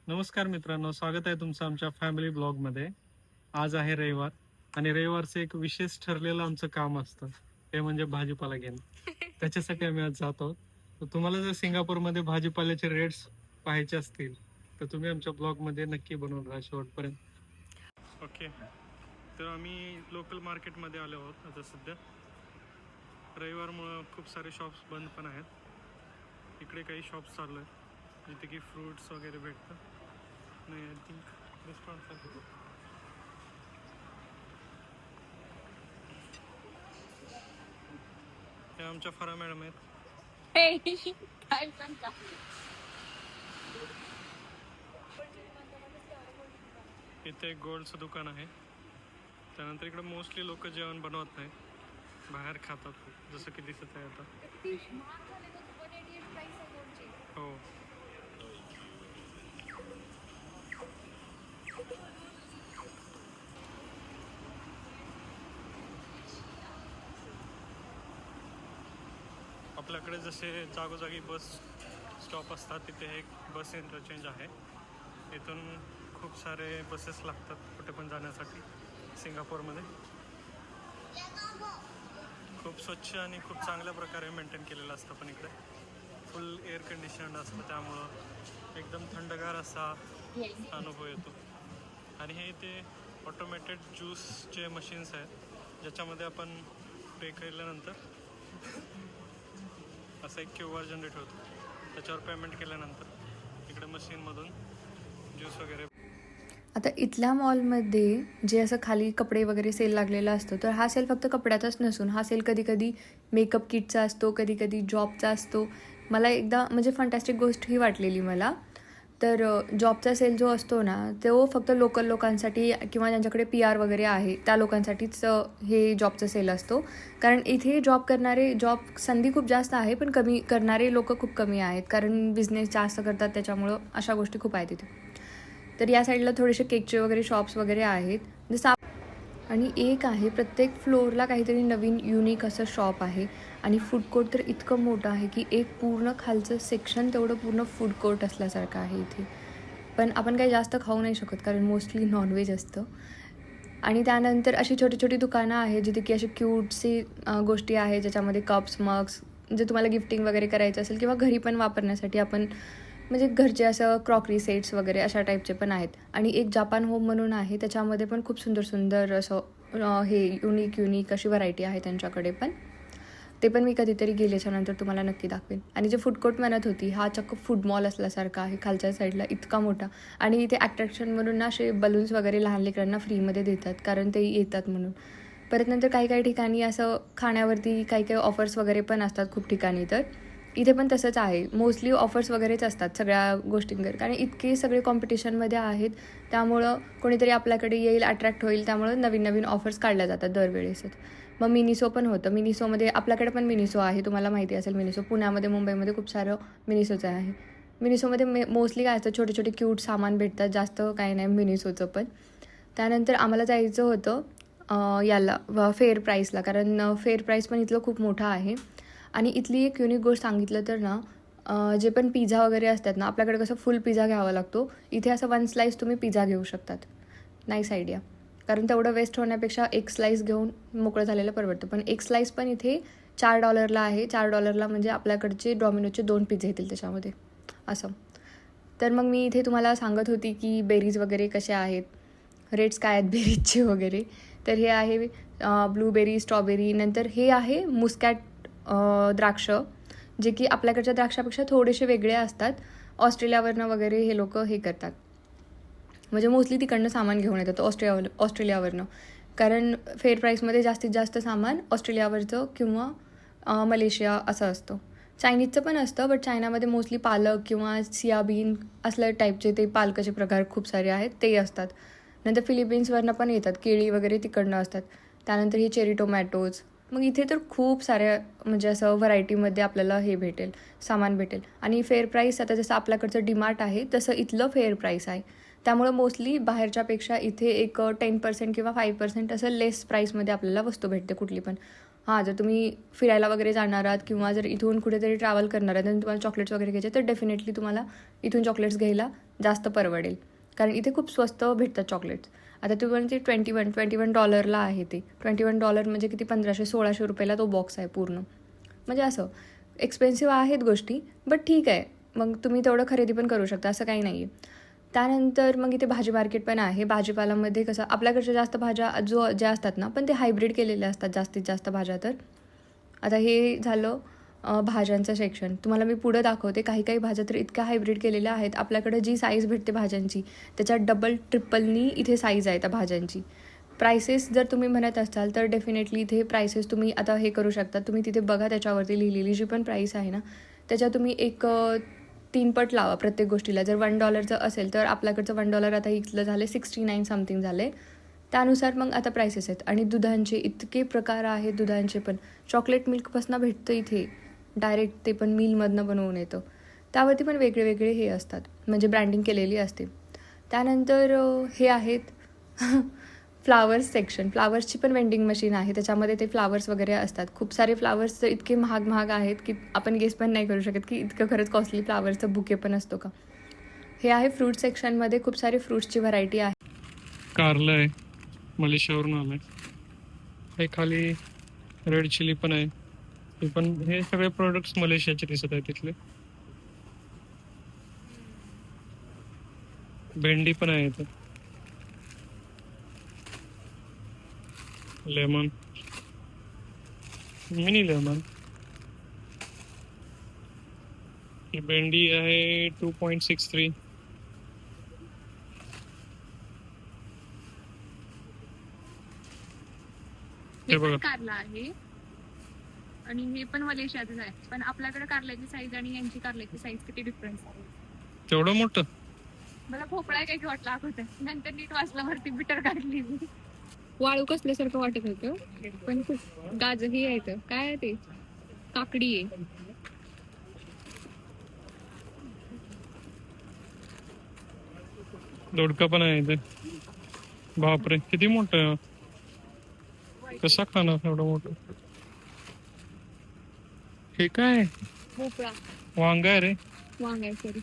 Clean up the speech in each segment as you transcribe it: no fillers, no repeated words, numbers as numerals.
नमस्कार मित्रांनो, स्वागत आहे तुमचं आमच्या फॅमिली ब्लॉगमध्ये. आज आहे रविवार आणि रविवारचं एक विशेष ठरलेलं आमचं काम असतं, ते म्हणजे भाजीपाला घेणं. त्याच्यासाठी आम्ही आज जातो. तर तुम्हाला जर सिंगापूरमध्ये भाजीपाल्याचे रेट्स पाहायचे असतील तर तुम्ही आमच्या ब्लॉगमध्ये नक्की बनवून राहा शेवटपर्यंत. ओके, तर आम्ही लोकल मार्केटमध्ये आलो आहोत. आता सध्या रविवारमुळं खूप सारे शॉप्स बंद पण आहेत. इकडे काही शॉप्स चालू आहेत जिथे की फ्रूट्स वगैरे भेटतं. नाही, आय थिंक रेस्टॉरंट आहे. हे आमच्या फरा मॅडम आहेत. इथे एक गोल्डचं दुकान आहे. त्यानंतर इकडे मोस्टली लोक जेवण बनवत नाही, बाहेर खातात, जसं की दिसत आहे आता. हो, आपल्याकडे जसे जागोजागी बस स्टॉप असतात, तिथे एक बस इंटरचेंज आहे. इथून खूप सारे बसेस लागतात कुठे पण जाण्यासाठी सिंगापूरमध्ये. खूप स्वच्छ आणि खूप चांगल्या प्रकारे मेंटेन केलेलं असतं. पण इकडे फुल एअर कंडिशनड असतं, त्यामुळं एकदम थंडगार असा अनुभव येतो. आणि हे इथे ऑटोमॅटेड ज्यूसचे मशीन्स आहेत, ज्याच्यामध्ये आपण पे केल्यानंतर असा एक QR जनरेट होतो. त्याच्यावर पेमेंट केल्यानंतर इकडे मशीनमधून ज्यूस वगैरे. आता इथल्या मॉलमध्ये जे असं खाली कपडे वगैरे सेल लागलेला असतो, तर हा सेल फक्त कपड्यातच नसून हा सेल कधी कधी मेकअप किटचा असतो, कधी कधी जॉबचा असतो. मला एकदा म्हणजे फंटॅस्टिक गोष्ट ही वाटलेली मला. तर जॉबचा सेल जो असतो ना, तो फक्त लोकल लोकांसाठी किंवा ज्यांच्याकडे PR वगैरे आहे त्या लोकांसाठीच हे जॉबचा सेल असतो. कारण इथे जॉब संधी खूप जास्त आहे, पण कमी करणारे लोक खूप कमी आहेत, कारण बिझनेस जास्त करतात, त्याच्यामुळं अशा गोष्टी खूप आहेत इथे. तर या साईडला थोडेसे केकचे वगैरे शॉप्स वगैरे आहेत. जसं आणि एक आहे प्रत्येक फ्लोअरला काहीतरी नवीन युनिक असं शॉप आहे. आणि फूड कोर्ट तर इतकं मोठं आहे की एक पूर्ण खालचं सेक्शन तेवढं पूर्ण फूड कोर्ट असल्यासारखं आहे इथे. पण आपण काही जास्त खाऊ नाही शकत, कारण मोस्टली नॉनव्हेज असतं. आणि त्यानंतर अशी छोटी छोटी दुकानं आहेत जिथे की अशी क्यूटसी गोष्टी आहेत, ज्याच्यामध्ये कप्स मग्स, जे तुम्हाला गिफ्टिंग वगैरे करायचं असेल किंवा घरी पण वापरण्यासाठी आपण म्हणजे घरचे असं क्रॉकरी सेट्स वगैरे अशा टाईपचे पण आहेत. आणि एक जापान होम म्हणून आहे, त्याच्यामध्ये पण खूप सुंदर सुंदर असं हे युनिक अशी व्हरायटी आहे त्यांच्याकडे पण. ते पण मी कधीतरी गेल्याच्यानंतर तुम्हाला नक्की दाखवेन. आणि जे फूड कोर्ट म्हणत होती, हा चक्क फूड मॉल असल्यासारखा आहे खालच्या साईडला, इतका मोठा. आणि इथे ॲट्रॅक्शन म्हणून ना असे बलून्स वगैरे लहान लेकरांना फ्रीमध्ये देतात, कारण ते येतात म्हणून. परत नंतर काही काही ठिकाणी असं खाण्यावरती काही काही ऑफर्स वगैरे पण असतात खूप ठिकाणी. तर इथे पण तसंच आहे, मोस्टली ऑफर्स वगैरेच असतात सगळ्या गोष्टींवर, कारण इतके सगळे कॉम्पिटिशनमध्ये आहेत. त्यामुळं कोणीतरी आपल्याकडे येईल, अट्रॅक्ट होईल, त्यामुळं नवीन नवीन ऑफर्स काढल्या जातात दरवेळेसच. मग मिनिसो पण होतं. मिनिसोमध्ये आपल्याकडे पण मिनिसो आहे, तुम्हाला माहिती असेल मिनिसो. पुण्यामध्ये मुंबईमध्ये खूप सारं मिनिसोचं आहे. मिनिसोमध्ये मोस्टली काय असतं, छोटे छोटे क्यूट सामान भेटतात, जास्त काही नाही मिनिसोचं पण. त्यानंतर आम्हाला जायचं होतं याला फेअर प्राईसला, कारण फेअर प्राईस पण इथलं खूप मोठं आहे. आणि इथली एक युनिक गोष्ट सांगितलं तर ना, जे पण पिझ्झा वगैरे असतात ना, आपल्याकडे कसं फुल पिझ्झा घ्यावा लागतो, इथे असं 1 स्लाईस तुम्ही पिझ्झा घेऊ शकतात. Nice idea. कारण तेवढं वेस्ट होण्यापेक्षा एक स्लाईस घेऊन मोकळं झालेलं परवडतं. पण एक स्लाईस पण इथे $4 आहे. $4 म्हणजे आपल्याकडचे डॉमिनोचे 2 पिझ्झे येतील त्याच्यामध्ये, असं. तर मग मी इथे तुम्हाला सांगत होती की बेरीज वगैरे कशा आहेत, रेट्स काय आहेत बेरीजचे वगैरे. तर हे आहे ब्लूबेरी, स्ट्रॉबेरी. नंतर हे आहे मुस्कॅट द्राक्ष, जे की आपल्याकडच्या द्राक्षापेक्षा थोडेसे वेगळे असतात. ऑस्ट्रेलियावरनं वगैरे हे लोक हे करतात, म्हणजे मोस्टली तिकडनं सामान घेऊन येतात ऑस्ट्रेलियावरनं. कारण फेअर प्राईसमध्ये जास्तीत जास्त सामान ऑस्ट्रेलियावरचं किंवा मलेशिया असं असतं. चायनीजचं पण असतं, बट चायनामध्ये मोस्टली पालक किंवा सियाबीन असल्या टाईपचे ते पालकाचे प्रकार खूप सारे आहेत, ते असतात. नंतर फिलिपिन्सवरनं पण येतात, केळी वगैरे तिकडनं असतात. त्यानंतर ही चेरी टोमॅटोज. मग इथे तर खूप साऱ्या म्हणजे असं व्हरायटीमध्ये आपल्याला हे भेटेल, सामान भेटेल. आणि फेअर प्राईस आता जसं आपल्याकडचं डीमार्ट आहे तसं इथलं फेअर प्राईस आहे. त्यामुळं मोस्टली बाहेरच्यापेक्षा इथे एक 10% किंवा 5% असं लेस प्राईसमध्ये आपल्याला वस्तू भेटते कुठली पण. हां, जर तुम्ही फिरायला वगैरे जाणार आहात किंवा जर इथून कुठेतरी ट्रॅव्हल करणार आहात आणि तुम्हाला चॉकलेट्स वगैरे घ्यायचे, तर डेफिनेटली तुम्हाला इथून चॉकलेट्स घ्यायला जास्त परवडेल, कारण इथे खूप स्वस्त भेटतात चॉकलेट्स. आता ते म्हणजे $21 आहे ते. $21 म्हणजे किती, 1500-1600 रुपयाला तो बॉक्स आहे पूर्ण. म्हणजे असं एक्सपेन्सिव्ह आहेत गोष्टी, बट ठीक आहे. मग तुम्ही तेवढं खरेदी पण करू शकता, असं काही नाही आहे. त्यानंतर मग इथे भाजी मार्केट पण आहे. भाजीपालामध्ये कसं आपल्याकडच्या जास्त भाज्या ज्या असतात ना, पण ते हायब्रिड केलेल्या असतात जास्तीत जास्त भाज्या. तर आता हे झालं भाज्यांचं सेक्शन. तुम्हाला मी पुढं दाखवते. काही काही भाज्या तर इतक्या हायब्रिड केलेल्या आहेत. आपल्याकडे जी साईज भेटते भाज्यांची त्याच्या डबल ट्रिपलनी इथे साईज आहे त्या भाज्यांची. प्राइसेस जर तुम्ही म्हणत असाल तर डेफिनेटली इथे प्राइसेस तुम्ही आता हे करू शकता. तुम्ही तिथे बघा, त्याच्यावरती लिहिलेली जी पण प्राईस आहे ना, त्याच्या तुम्ही एक 3 पट लावा प्रत्येक गोष्टीला. जर $1 असेल तर आपल्याकडचं $1 आता इथलं झालं 69 समथिंग झाले. त्यानुसार मग आता प्राइसेस आहेत. आणि दुधांचे इतके प्रकार आहेत. दुधांचे पण चॉकलेट मिल्कपासून भेटतं इथे डायरेक्ट, ते पण मिलमधनं बनवून येतं. त्यावरती पण वेगळे वेगळे हे असतात, म्हणजे ब्रँडिंग केलेली असते. त्यानंतर हे आहेत फ्लावर्स सेक्शन. फ्लावर्सची पण वेंडिंग मशीन आहे. त्याच्यामध्ये ते फ्लावर्स वगैरे असतात. खूप सारे फ्लावर्स इतके महाग आहेत की आपण गेस पण नाही करू शकत की इतकं खरंच कॉस्टली फ्लावर्सचं बुके पण असतो का. हे आहे फ्रूट सेक्शनमध्ये. खूप सारे फ्रूट्सची व्हरायटी आहे. कारलं आहे, मलेशियावरून आलंय. हे खाली रेड चिली पण आहे. हे सगळे प्रोडक्ट्स मलेशियाचे दिसत आहेत तिथले. भेंडी पण आहे इथे. Lemon, mini lemon. ही भेंडी आहे 2.63. हे बघा, कारला आहे आणि हे पण मलेशियाचं आहे. पण आपल्याकडे कारल्याची साईज आणि यांची कारल्याची साईज किती डिफरन्स आहे. तेवढं मोठं. मला भोपळा काही वाटला होता, नंतर नीट वाचल्यावरती बिटर काढली. वाळू कसल्यासारखं वाटत होतं, पण खूप गाजर ही आहे. काय आहे ते, काकडी आहे. दोडका पण आहे इथे. बापरे, किती मोठं. कसा खाणार एवढं मोठं. हे काय, भोपळा, वांग आहे रे. वांग आहे. सॉरी,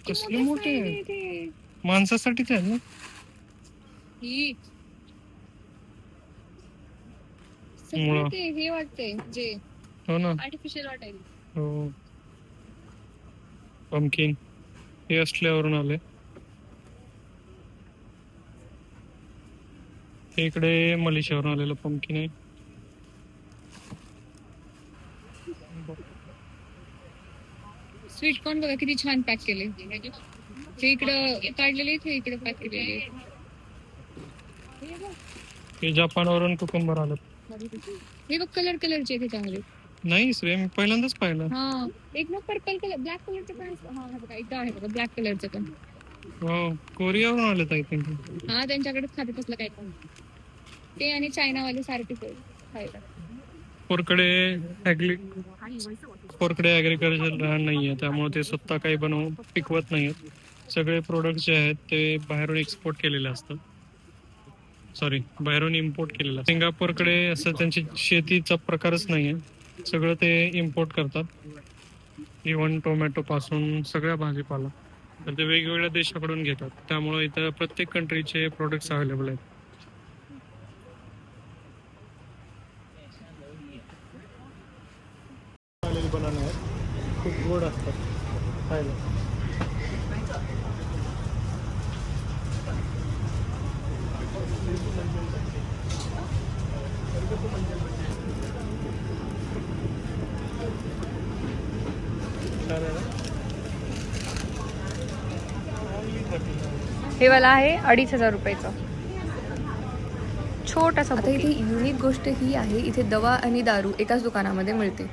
कसले मोठे आहे. माणसासाठीच आहे ना. ही मुळा. ते हे वाटतंय जे हो ना. आर्टिफिशियल वाटायला. हो, पंपकिन हे असल्यावरून आले. हे इकडे मलेशियावरून आलेलं पंपकिन आहे. स्वीट कॉर्न बघा किती छान पॅक केले. ते इकडं काढलेले, ते इकडे पॅक केलेले. हे जपानवरून कुकुंबर आलं. हे बघ, कलरचे ते चांगले. नाही रे, मी पहिल्यांदाच पाहिलं. हा, एक ना पर्पल कलर, ब्लॅक कलरचं पण. हा बघा, इथं आहे बघा ब्लॅक कलरचं पण. हो, कोरियावरून आलेत आय थिंक. हा, त्यांच्याकडेच खाते तसलं काय पण. ते आणि चायनावाले सारखे खायला. कोरकडे ऍग्रिकल्चर रान नाहीये, त्यामुळे ते स्वतः काही बनवून पिकवत नाहीयेत. सगळे प्रोडक्ट जे आहेत ते बाहेरून एक्सपोर्ट केलेले असतात. बाहेरून इम्पोर्ट केलेलं. सिंगापूरकडे असं त्यांची शेतीचा प्रकारच नाहीये. सगळं ते इम्पोर्ट करतात. इव्हन टोमॅटो पासून सगळ्या भाजीपाला तर ते वेगवेगळ्या देशाकडून घेतात. त्यामुळे इथं प्रत्येक कंट्रीचे प्रोडक्ट्स अवेलेबल आहेत. बनाने आहेत, खूप गोड असतात खायला. हे वाला आहे 2,500 रुपयाचं छोटासा. आता इथे युनिक गोष्ट ही आहे, इथे दवा आणि दारू एकाच दुकानामध्ये मिळते.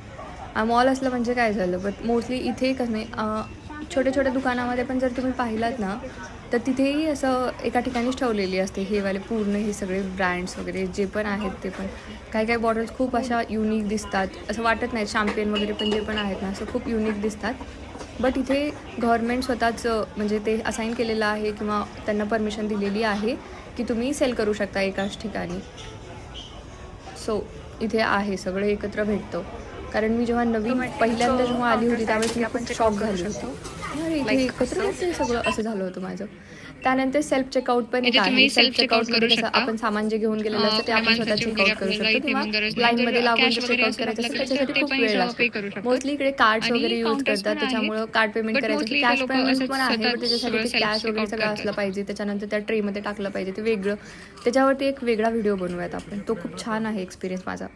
मॉल असलं म्हणजे काय झालं, बट मोस्टली इथे कसं नाही, छोट्या छोट्या दुकानामध्ये पण जर तुम्ही पाहिलात ना, तर तिथेही असं एका ठिकाणीच ठेवलेली असते हे वाले पूर्ण हे सगळे ब्रँड्स वगैरे जे पण आहेत ते पण. काही काही बॉटल्स खूप अशा युनिक दिसतात, असं वाटत नाही. शॅम्पेन वगैरे पण जे पण आहेत ना, असं खूप युनिक दिसतात. बट इथे गव्हर्नमेंट स्वतःच म्हणजे ते असाईन केलेलं आहे किंवा त्यांना परमिशन दिलेली आहे की तुम्ही सेल करू शकता एकाच ठिकाणी. सो इथे आहे सगळं एकत्र भेटतं. कारण मी जेव्हा पहिल्यांदा जेव्हा आली होती त्यावेळेस मी खूप शॉक झाली होती अरे इथे Like एकत्र असं. होते सगळं असं झालं होतं माझं. त्यानंतर सेल्फ चेकआउट पण एक इथे आहे. तुम्ही सेल्फ self checkout चेकआउटमध्ये करू कसं शकता. आपण सामान जे घेऊन गेलेलं असतं ते आपण स्वतः माणसाची वगैरे चेकआउट करू आपल्याला शकतो इथे किंवा मग गरज नाही. लाईनमध्ये जर लागून cash जर वगैरे चेकआउट असेल करायचं असेल आपल्याकडे त्याच्यासाठी तर ते खूप पण वेळ इथं लागतो. पे करू शकतात. मोस्टली इकडे कार्ड्स आणि वगैरे यूज counters करतात पण त्याच्यामुळं कार्ड पेमेंट But करायचं mostly कॅश इथे लोकं पेमेंट असंच पण आहे स्वतः पण त्याच्यासाठी ते सगळं कॅश self वगैरे checkout सगळं असलं करतात. पाहिजे. त्याच्यानंतर त्या ट्रेमध्ये टाकलं पाहिजे ते वेगळं. त्याच्यावरती एक वेगळा व्हिडिओ बनवूयात आपण. तो खूप छान आहे एक्सपिरियन्स माझा.